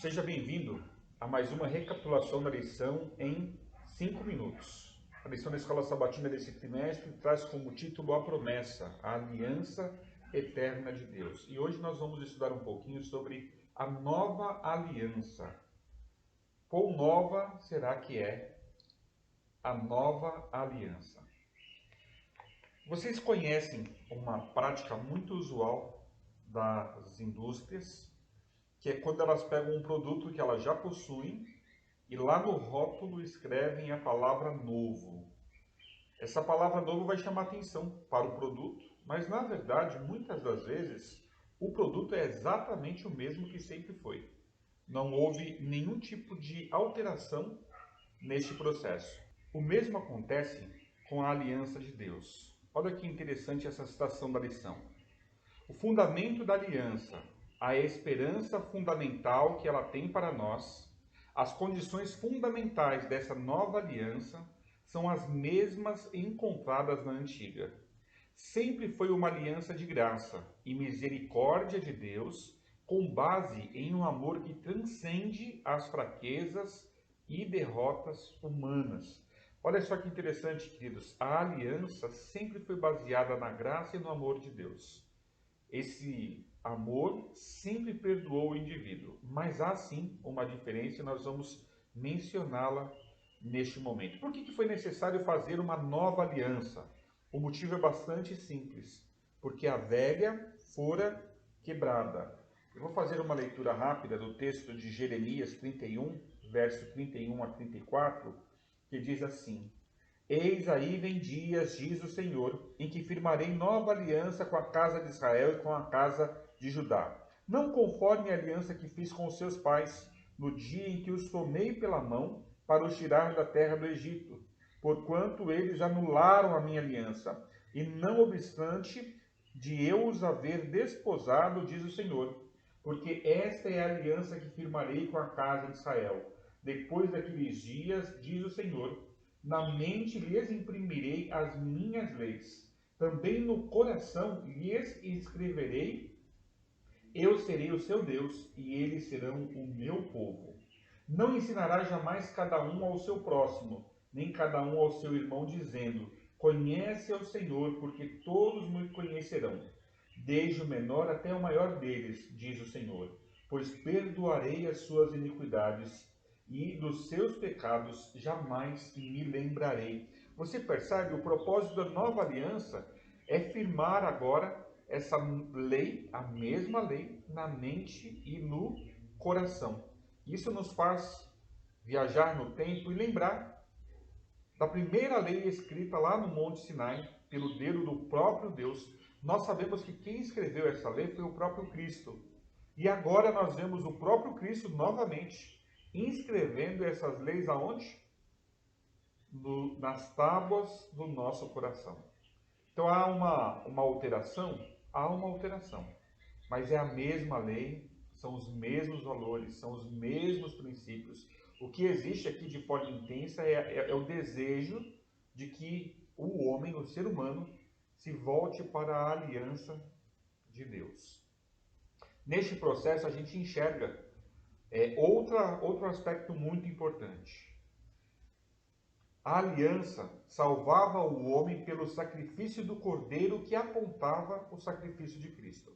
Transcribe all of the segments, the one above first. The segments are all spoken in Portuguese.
Seja bem-vindo a mais uma recapitulação da lição em 5 minutos. A lição da Escola Sabatina desse trimestre traz como título a promessa, a aliança eterna de Deus. E hoje nós vamos estudar um pouquinho sobre a nova aliança. Quão nova será que é a nova aliança? Vocês conhecem uma prática muito usual das indústrias, que é quando elas pegam um produto que elas já possuem e lá no rótulo escrevem a palavra novo. Essa palavra novo vai chamar atenção para o produto, mas na verdade, muitas das vezes, o produto é exatamente o mesmo que sempre foi. Não houve nenhum tipo de alteração neste processo. O mesmo acontece com a aliança de Deus. Olha que interessante essa citação da lição. O fundamento da aliança, a esperança fundamental que ela tem para nós, as condições fundamentais dessa nova aliança são as mesmas encontradas na antiga. Sempre foi uma aliança de graça e misericórdia de Deus, com base em um amor que transcende as fraquezas e derrotas humanas. Olha só que interessante, queridos. A aliança sempre foi baseada na graça e no amor de Deus. Esse amor sempre perdoou o indivíduo, mas há sim uma diferença e nós vamos mencioná-la neste momento. Por que foi necessário fazer uma nova aliança? O motivo é bastante simples, porque a velha fora quebrada. Eu vou fazer uma leitura rápida do texto de Jeremias 31, verso 31 a 34, que diz assim: Eis aí vem dias, diz o Senhor, em que firmarei nova aliança com a casa de Israel e com a casa de Judá. Não conforme a aliança que fiz com os seus pais, no dia em que os tomei pela mão para os tirar da terra do Egito, porquanto eles anularam a minha aliança, e não obstante de eu os haver desposado, diz o Senhor, porque esta é a aliança que firmarei com a casa de Israel. Depois daqueles dias, diz o Senhor, na mente lhes imprimirei as minhas leis, também no coração lhes escreverei, eu serei o seu Deus, e eles serão o meu povo. Não ensinará jamais cada um ao seu próximo, nem cada um ao seu irmão, dizendo, conhece ao Senhor, porque todos me conhecerão, desde o menor até o maior deles, diz o Senhor, pois perdoarei as suas iniquidades, e dos seus pecados jamais me lembrarei. Você percebe? O propósito da nova aliança é firmar agora essa lei, a mesma lei, na mente e no coração. Isso nos faz viajar no tempo e lembrar da primeira lei escrita lá no Monte Sinai, pelo dedo do próprio Deus. Nós sabemos que quem escreveu essa lei foi o próprio Cristo. E agora nós vemos o próprio Cristo novamente inscrevendo essas leis aonde? Nas tábuas do nosso coração. Então há uma alteração? Há uma alteração. Mas é a mesma lei, são os mesmos valores, são os mesmos princípios. O que existe aqui de forma intensa é o desejo de que o homem, o ser humano, se volte para a aliança de Deus. Neste processo a gente enxerga outro aspecto muito importante. A aliança salvava o homem pelo sacrifício do cordeiro que apontava o sacrifício de Cristo.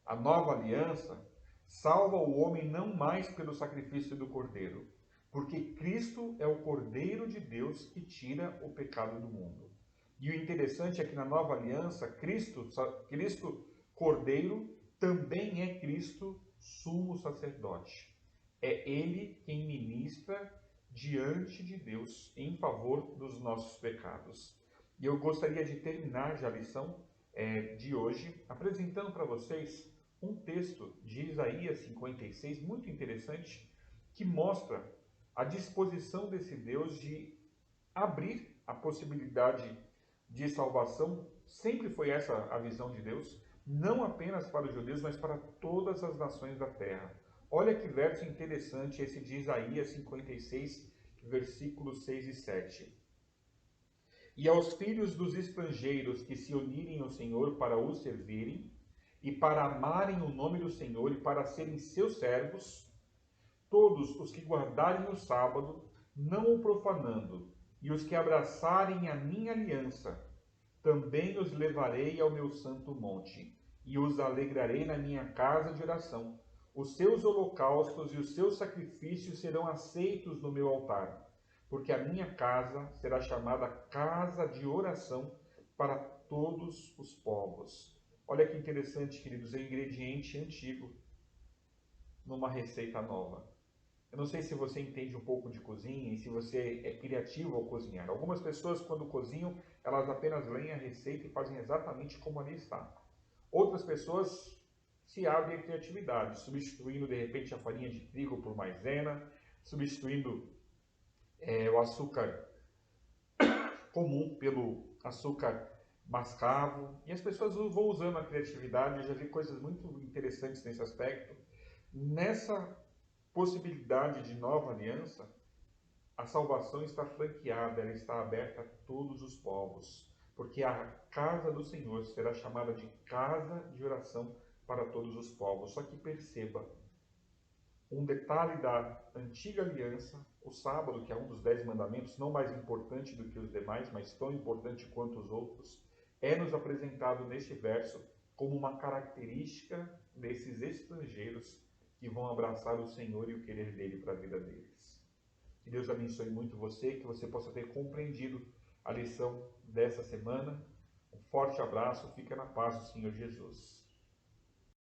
A nova aliança salva o homem não mais pelo sacrifício do cordeiro, porque Cristo é o cordeiro de Deus que tira o pecado do mundo. E o interessante é que na nova aliança, Cristo cordeiro, também é Cristo sumo sacerdote. É ele quem ministra diante de Deus em favor dos nossos pecados. E eu gostaria de terminar já a lição de hoje apresentando para vocês um texto de Isaías 56 muito interessante que mostra a disposição desse Deus de abrir a possibilidade de salvação. Sempre foi essa a visão de Deus, não apenas para os judeus, mas para todas as nações da terra. Olha que verso interessante esse de Isaías 56, versículos 6 e 7. E aos filhos dos estrangeiros que se unirem ao Senhor para o servirem, e para amarem o nome do Senhor e para serem seus servos, todos os que guardarem o sábado, não o profanando, e os que abraçarem a minha aliança, também os levarei ao meu santo monte, e os alegrarei na minha casa de oração. Os seus holocaustos e os seus sacrifícios serão aceitos no meu altar, porque a minha casa será chamada casa de oração para todos os povos. Olha que interessante, queridos, é um ingrediente antigo numa receita nova. Eu não sei se você entende um pouco de cozinha e se você é criativo ao cozinhar. Algumas pessoas, quando cozinham, elas apenas leem a receita e fazem exatamente como ali está. Outras pessoas se abrem à criatividade, substituindo de repente a farinha de trigo por maisena, substituindo o açúcar comum pelo açúcar mascavo. E as pessoas vão usando a criatividade. Eu já vi coisas muito interessantes nesse aspecto. Nessa possibilidade de nova aliança, a salvação está franqueada, ela está aberta a todos os povos, porque a casa do Senhor será chamada de casa de oração para todos os povos. Só que perceba, um detalhe da antiga aliança, o sábado, que é um dos 10 mandamentos, não mais importante do que os demais, mas tão importante quanto os outros, é nos apresentado neste verso como uma característica desses estrangeiros que vão abraçar o Senhor e o querer dele para a vida deles. Que Deus abençoe muito você, que você possa ter compreendido a lição dessa semana. Um forte abraço, fica na paz do Senhor Jesus.